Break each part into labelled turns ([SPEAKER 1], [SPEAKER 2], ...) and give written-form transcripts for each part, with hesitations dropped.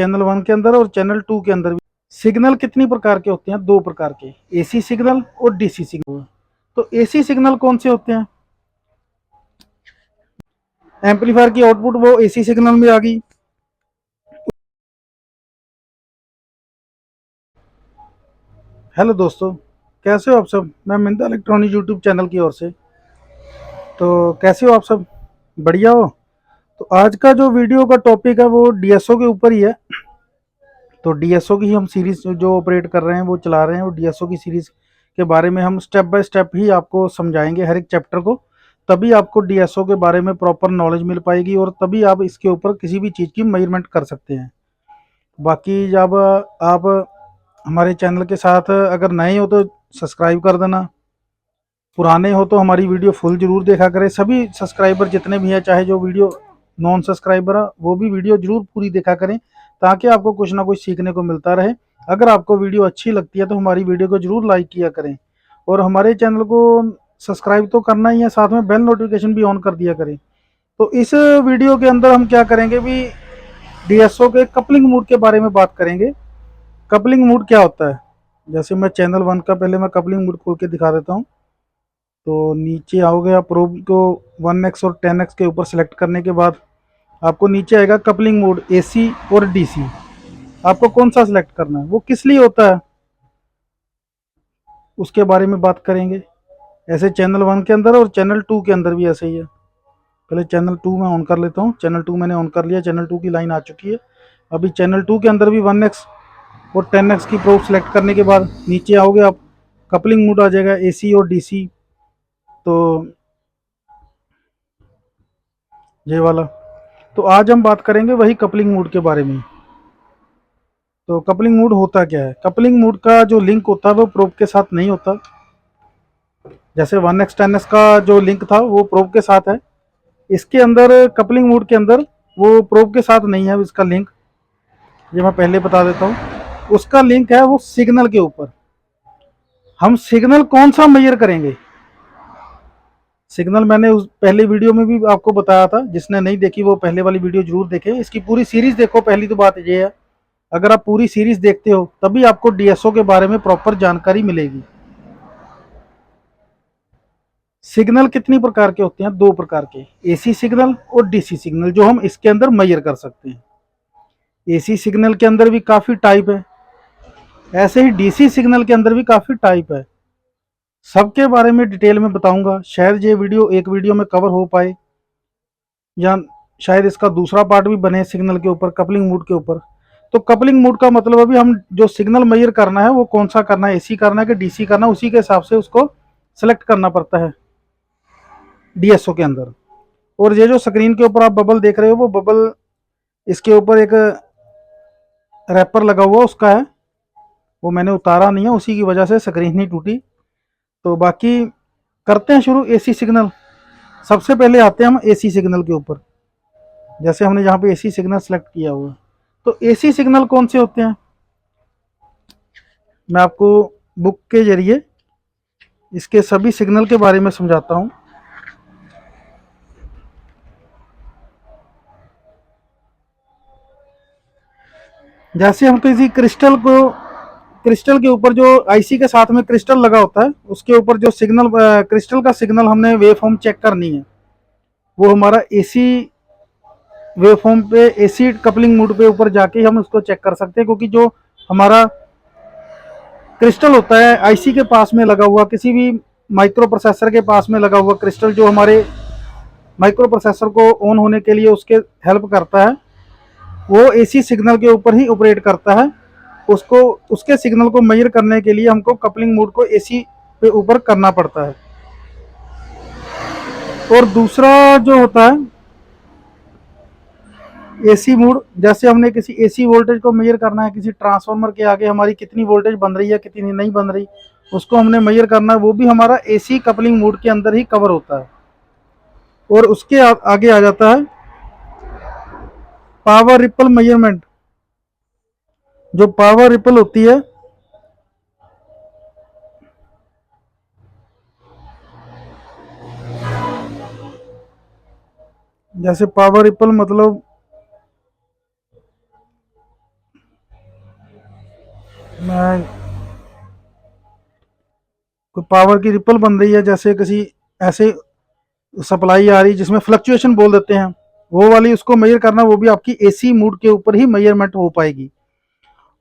[SPEAKER 1] Channel 1 के अंदर और चैनल 2 के अंदर भी सिग्नल कितनी प्रकार के होते हैं? 2 प्रकार के, एसी सिग्नल और डीसी सिग्नल। तो एसी सिग्नल कौन से होते हैं? एम्पलीफायर की आउटपुट वो एसी सिग्नल में आ गई। हेलो दोस्तों, कैसे हो आप सब? मैं मिंदा इलेक्ट्रॉनिक यूट्यूब चैनल की ओर से। तो कैसे हो आप सब? बढ़िया हो? तो आज का जो वीडियो का टॉपिक है वो डीएसओ के ऊपर ही है। तो डीएसओ की हम सीरीज जो ऑपरेट कर रहे हैं वो चला रहे हैं, और डीएसओ की सीरीज के बारे में हम स्टेप बाय स्टेप ही आपको समझाएंगे हर एक चैप्टर को। तभी आपको डीएसओ के बारे में प्रॉपर नॉलेज मिल पाएगी, और तभी आप इसके ऊपर किसी भी चीज़ की मेजरमेंट कर सकते हैं। बाकी जब आप हमारे चैनल के साथ अगर नए हो तो सब्सक्राइब कर देना, पुराने हो तो हमारी वीडियो फुल जरूर देखा करें। सभी सब्सक्राइबर जितने भी हैं, चाहे जो वीडियो नॉन सब्सक्राइबर है, वो भी वीडियो जरूर पूरी देखा करें, ताकि आपको कुछ ना कुछ सीखने को मिलता रहे। अगर आपको वीडियो अच्छी लगती है तो हमारी वीडियो को जरूर लाइक किया करें, और हमारे चैनल को सब्सक्राइब तो करना ही है, साथ में बेल नोटिफिकेशन भी ऑन कर दिया करें। तो इस वीडियो के अंदर हम क्या करेंगे भी, डीएसओ के कपलिंग मोड के बारे में बात करेंगे। कपलिंग मोड क्या होता है? जैसे मैं चैनल 1 का पहले मैं कपलिंग मोड खोल के दिखा देता हूँ। तो नीचे आओगे आप, प्रोब को 1x और 10x के ऊपर सेलेक्ट करने के बाद आपको नीचे आएगा कपलिंग मोड, एसी और डीसी। आपको कौन सा सिलेक्ट करना है, वो किस लिए होता है, उसके बारे में बात करेंगे। ऐसे चैनल 1 के अंदर और चैनल 2 के अंदर भी ऐसे ही है। पहले चैनल 2 में ऑन कर लेता हूँ। चैनल 2 मैंने ऑन कर लिया, चैनल 2 की लाइन आ चुकी है। अभी चैनल 2 के अंदर भी 1x और 10x की प्रोब सेलेक्ट करने के बाद नीचे आओगे आप, कपलिंग मोड आ जाएगा, एसी और डीसी। तो ये वाला। तो आज हम बात करेंगे वही कपलिंग मोड के बारे में। तो कपलिंग मोड होता क्या है? कपलिंग मोड का जो लिंक होता है वो प्रोब के साथ नहीं होता। जैसे 1x 10x का जो लिंक था वो प्रोब के साथ है, इसके अंदर कपलिंग मोड के अंदर वो प्रोब के साथ नहीं है इसका लिंक। ये मैं पहले बता देता हूँ। उसका लिंक है वो सिग्नल के ऊपर। हम सिग्नल कौन सा मेजर करेंगे? सिग्नल मैंने उस पहले वीडियो में भी आपको बताया था, जिसने नहीं देखी वो पहले वाली वीडियो जरूर देखें। इसकी पूरी सीरीज देखो। पहली तो बात ये है, अगर आप पूरी सीरीज देखते हो तभी आपको डीएसओ के बारे में प्रॉपर जानकारी मिलेगी। सिग्नल कितनी प्रकार के होते हैं? 2 प्रकार के, एसी सिग्नल और डीसी सिग्नल, जो हम इसके अंदर मेजर कर सकते हैं। एसी सिग्नल के अंदर भी काफी टाइप है, ऐसे ही डीसी सिग्नल के अंदर भी काफी टाइप है। सबके बारे में डिटेल में बताऊंगा। शायद ये वीडियो एक वीडियो में कवर हो पाए, या शायद इसका दूसरा पार्ट भी बने सिग्नल के ऊपर, कपलिंग मोड के ऊपर। तो कपलिंग मोड का मतलब अभी हम जो सिग्नल मेजर करना है वो कौन सा करना है, एसी करना है कि डीसी करना है, उसी के हिसाब से उसको सेलेक्ट करना पड़ता है डीएसओ के अंदर। और ये जो स्क्रीन के ऊपर आप बबल देख रहे हो, वो बबल इसके ऊपर एक रैपर लगा हुआ उसका है, वो मैंने उतारा नहीं है, उसी की वजह से स्क्रीन नहीं टूटी। तो बाकी करते हैं शुरू एसी सिग्नल। सबसे पहले आते हैं हम एसी सिग्नल के ऊपर। जैसे हमने यहाँ पे एसी सिग्नल सेलेक्ट किया हुआ है, तो एसी सिग्नल कौन से होते हैं मैं आपको बुक के जरिए इसके सभी सिग्नल के बारे में समझाता हूँ। जैसे हम किसी क्रिस्टल के ऊपर जो आईसी के साथ में क्रिस्टल लगा होता है, उसके ऊपर जो सिग्नल, क्रिस्टल का सिग्नल हमने वेव फॉर्म चेक करनी है, वो हमारा एसी वेव फॉर्म पे, एसी कपलिंग मोड पे ऊपर जाके हम उसको चेक कर सकते हैं। क्योंकि जो हमारा क्रिस्टल होता है आईसी के पास में लगा हुआ, किसी भी माइक्रो प्रोसेसर के पास में लगा हुआ क्रिस्टल, जो हमारे माइक्रो प्रोसेसर को ऑन होने के लिए उसके हेल्प करता है, वो एसी सिग्नल के ऊपर ही ऑपरेट करता है। उसको, उसके सिग्नल को मेजर करने के लिए हमको कपलिंग मोड को एसी पे ऊपर करना पड़ता है। और दूसरा जो होता है एसी मोड, जैसे हमने किसी एसी वोल्टेज को मेजर करना है, किसी ट्रांसफार्मर के आगे हमारी कितनी वोल्टेज बन रही है, कितनी नहीं बन रही, उसको हमने मेजर करना है, वो भी हमारा एसी कपलिंग मोड के अंदर ही कवर होता है। और उसके आगे आ जाता है पावर रिपल मेजरमेंट। जो पावर रिपल होती है, जैसे पावर रिपल मतलब मैं कोई पावर की रिपल बन रही है, जैसे किसी ऐसे सप्लाई आ रही जिसमें फ्लक्चुएशन बोल देते हैं, वो वाली उसको मेजर करना, वो भी आपकी एसी मूड के ऊपर ही मेजरमेंट हो पाएगी।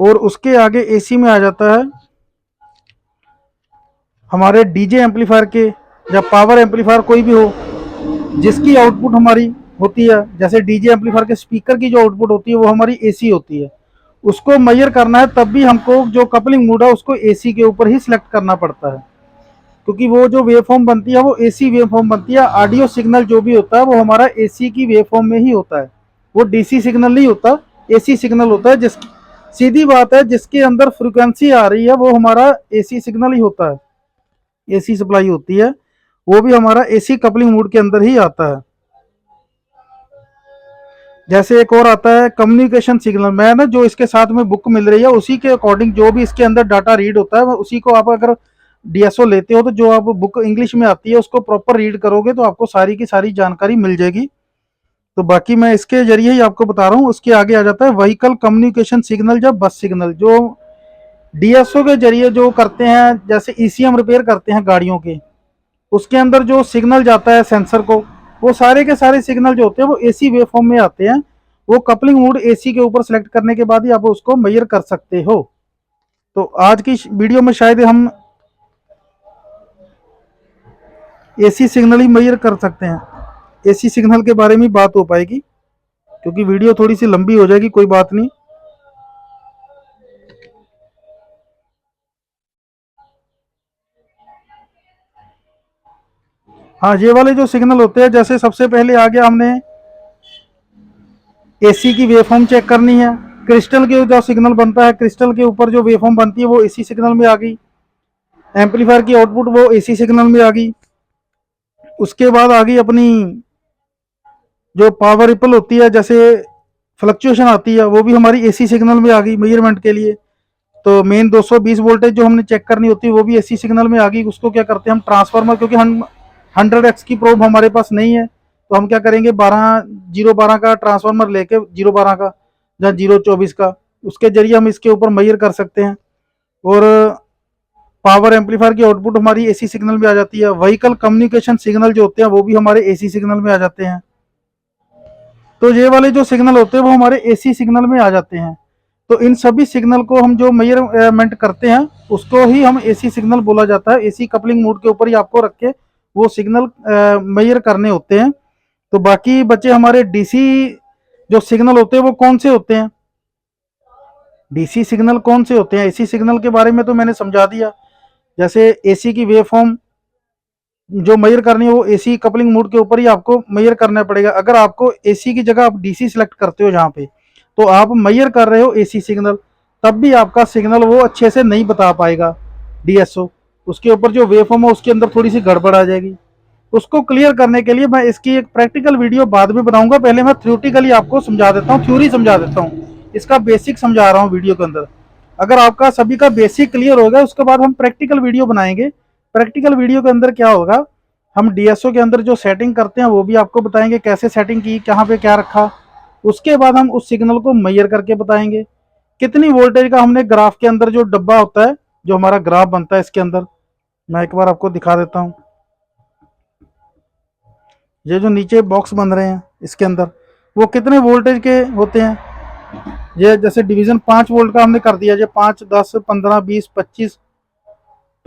[SPEAKER 1] और उसके आगे एसी में आ जाता है हमारे डीजे एम्पलीफायर के या पावर एम्पलीफायर कोई भी हो, जिसकी आउटपुट हमारी होती है, जैसे डीजे एम्पलीफायर के स्पीकर की जो आउटपुट होती है वो हमारी एसी होती है, उसको मेजर करना है तब भी हमको जो कपलिंग मूड है उसको एसी के ऊपर ही सिलेक्ट करना पड़ता है, क्योंकि वो जो वेव फॉर्म बनती है वो एसी वेव फॉर्म बनती है। ऑडियो सिग्नल जो भी होता है वो हमारा एसी की वेव फॉर्म में ही होता है, वो डीसी सिग्नल नहीं होता, एसी सिग्नल होता है। जिस सीधी बात है, जिसके अंदर फ्रिक्वेंसी आ रही है वो हमारा एसी सिग्नल ही होता है, एसी सप्लाई होती है, वो भी हमारा एसी कपलिंग मोड के अंदर ही आता है। जैसे एक और आता है कम्युनिकेशन सिग्नल, मैं ना जो इसके साथ में बुक मिल रही है उसी के अकॉर्डिंग जो भी इसके अंदर डाटा रीड होता है उसी को आप अगर डीएसओ लेते हो तो जो आप बुक इंग्लिश में आती है उसको प्रॉपर रीड करोगे तो आपको सारी की सारी जानकारी मिल जाएगी। तो बाकी मैं इसके जरिए ही आपको बता रहा हूँ। उसके आगे आ जाता है व्हीकल कम्युनिकेशन सिग्नल या बस सिग्नल, जो डीएसओ के जरिए जो करते हैं, जैसे ईसीएम रिपेयर करते हैं गाड़ियों के, उसके अंदर जो सिग्नल जाता है सेंसर को, वो सारे के सारे सिग्नल जो होते हैं वो एसी वेव फॉर्म में आते हैं। वो कपलिंग मोड एसी के ऊपर सेलेक्ट करने के बाद ही आप उसको मेजर कर सकते हो। तो आज की वीडियो में शायद हम एसी सिग्नल ही मेजर कर सकते हैं, एसी सिग्नल के बारे में बात हो पाएगी, क्योंकि वीडियो थोड़ी सी लंबी हो जाएगी, कोई बात नहीं। हाँ, ये वाले जो सिग्नल होते हैं, जैसे सबसे पहले आ गया हमने एसी की वेवफॉर्म चेक करनी है, क्रिस्टल के जो सिग्नल बनता है, क्रिस्टल के ऊपर जो वेवफॉर्म बनती है वो एसी सिग्नल में आ गई, एम्पलीफायर की आउटपुट वो एसी सिग्नल में आ गई। उसके बाद आ गई अपनी जो पावर रिपल होती है, जैसे फ्लक्चुएशन आती है, वो भी हमारी एसी सिग्नल में आ गई मेजरमेंट के लिए। तो मेन 220 वोल्टेज जो हमने चेक करनी होती है वो भी एसी सिग्नल में आ गई। उसको क्या करते हैं हम ट्रांसफार्मर, क्योंकि हम 100x की प्रोब हमारे पास नहीं है, तो हम क्या करेंगे 012 का ट्रांसफार्मर लेके 012 का या 024 का, उसके जरिए हम इसके ऊपर मेजर कर सकते हैं। और पावर एम्पलीफायर की आउटपुट हमारी एसी सिग्नल में आ जाती है। व्हीकल कम्युनिकेशन सिग्नल जो होते हैं वो भी हमारे एसी सिग्नल में आ जाते हैं। तो ये वाले जो सिग्नल होते हैं वो हमारे एसी सिग्नल में आ जाते हैं। तो इन सभी सिग्नल को हम जो मेजरमेंट करते हैं उसको ही हम एसी सिग्नल बोला जाता है। एसी कपलिंग मोड के ऊपर ही आपको रख के वो सिग्नल मेजर करने होते हैं। तो बाकी बचे हमारे डीसी जो सिग्नल होते हैं वो कौन से होते हैं, डीसी सिग्नल कौन से होते हैं। एसी सिग्नल के बारे में तो मैंने समझा दिया, जैसे एसी की वेव फॉर्म जो मेजर करनी है वो एसी कपलिंग मोड के ऊपर ही आपको मेजर करना पड़ेगा। अगर आपको एसी की जगह आप डीसी सिलेक्ट करते हो जहाँ पे, तो आप मेजर कर रहे हो एसी सिग्नल, तब भी आपका सिग्नल वो अच्छे से नहीं बता पाएगा डीएसओ। उसके ऊपर जो वेव फॉर्म है उसके अंदर थोड़ी सी गड़बड़ आ जाएगी। उसको क्लियर करने के लिए मैं इसकी एक प्रैक्टिकल वीडियो बाद में बनाऊंगा। पहले मैं थ्योरेटिकली आपको समझा देता हूँ, थ्योरी समझा देता हूँ, इसका बेसिक समझा रहा हूँ वीडियो के अंदर। अगर आपका सभी का बेसिक क्लियर होगा उसके बाद हम प्रैक्टिकल वीडियो बनाएंगे। प्रैक्टिकल वीडियो के अंदर क्या होगा, हम डीएसओ के अंदर जो सेटिंग करते हैं वो भी आपको बताएंगे, कैसे सेटिंग की, कहाँ पे क्या रखा। उसके बाद हम उस सिग्नल को मेजर करके बताएंगे कितनी वोल्टेज का हमने ग्राफ के अंदर जो डब्बा होता है, जो हमारा ग्राफ बनता है इसके अंदर, मैं एक बार आपको दिखा देता हूँ। ये जो नीचे बॉक्स बन रहे हैं इसके अंदर वो कितने वोल्टेज के होते हैं। ये जैसे डिवीजन 5 वोल्ट का हमने कर दिया, जो 5, 10, 15, 20, 25,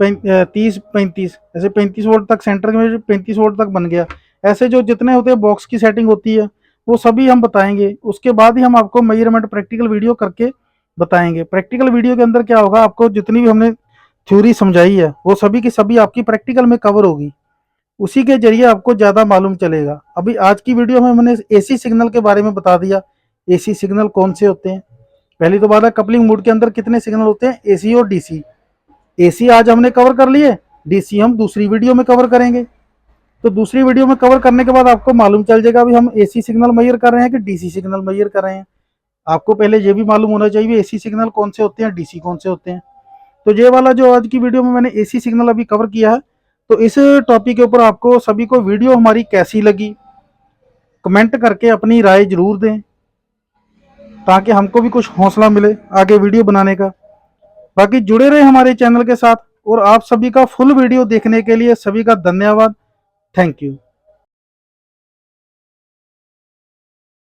[SPEAKER 1] 30, 35, ऐसे 35 वोल्ट तक सेंटर में 35 वोल्ट तक बन गया। ऐसे जो जितने होते हैं बॉक्स की सेटिंग होती है वो सभी हम बताएंगे। उसके बाद ही हम आपको मेजरमेंट प्रैक्टिकल वीडियो करके बताएंगे। प्रैक्टिकल वीडियो के अंदर क्या होगा, आपको जितनी भी हमने थ्योरी समझाई है वो सभी की सभी आपकी प्रैक्टिकल में कवर होगी, उसी के जरिए आपको ज़्यादा मालूम चलेगा। अभी आज की वीडियो में मैंने एसी सिग्नल के बारे में बता दिया, एसी सिग्नल कौन से होते हैं। पहली तो बात है कपलिंग मोड के अंदर कितने सिग्नल होते हैं, एसी और डीसी। एसी आज हमने कवर कर लिए, डीसी हम दूसरी वीडियो में कवर करेंगे। तो दूसरी वीडियो में कवर करने के बाद आपको मालूम चल जाएगा अभी हम एसी सिग्नल मेजर कर रहे हैं कि डीसी सिग्नल मेजर कर रहे हैं। आपको पहले ये भी मालूम होना चाहिए एसी सिग्नल कौन से होते हैं, डीसी कौन से होते हैं। तो ये वाला जो आज की वीडियो में मैंने एसी सिग्नल अभी कवर किया है, तो इस टॉपिक के ऊपर आपको सभी को वीडियो हमारी कैसी लगी कमेंट करके अपनी राय जरूर दें, ताकि हमको भी कुछ हौसला मिले आगे वीडियो बनाने का। बाकी जुड़े रहे हमारे चैनल के साथ, और आप सभी का फुल वीडियो देखने के लिए सभी का धन्यवाद। Thank you.